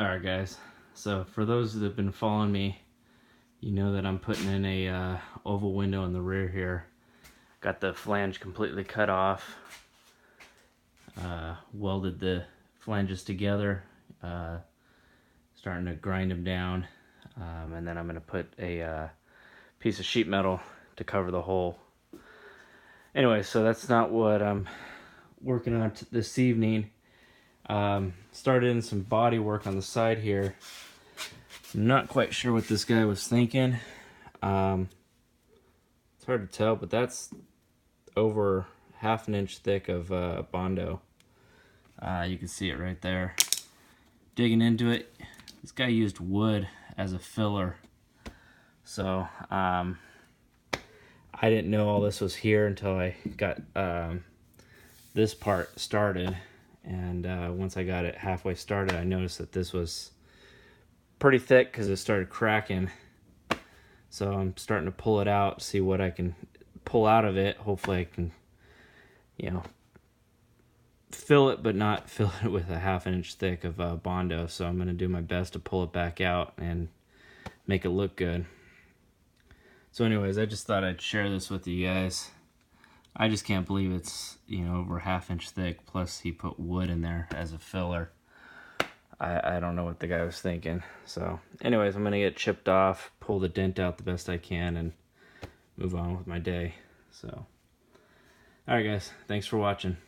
Alright guys, so for those that have been following me, you know that I'm putting in a oval window in the rear here. Got the flange completely cut off, welded the flanges together, starting to grind them down, and then I'm going to put a piece of sheet metal to cover the hole. Anyway, so that's not what I'm working on this evening. Started in some body work on the side here. I'm not quite sure what this guy was thinking. It's hard to tell, but that's over ½ inch thick of Bondo. You can see it right there. Digging into it, this guy used wood as a filler. So I didn't know all this was here until I got this part started. And once I got it halfway started, I noticed that this was pretty thick because it started cracking. So I'm starting to pull it out, see what I can pull out of it. Hopefully I can, fill it, but not fill it with a ½ inch thick of Bondo. So I'm going to do my best to pull it back out and make it look good. So anyways, I just thought I'd share this with you guys. I just can't believe it's, over ½ inch thick, plus he put wood in there as a filler. I don't know what the guy was thinking. So anyways, I'm gonna get chipped off, pull the dent out the best I can, and move on with my day. So alright guys, thanks for watching.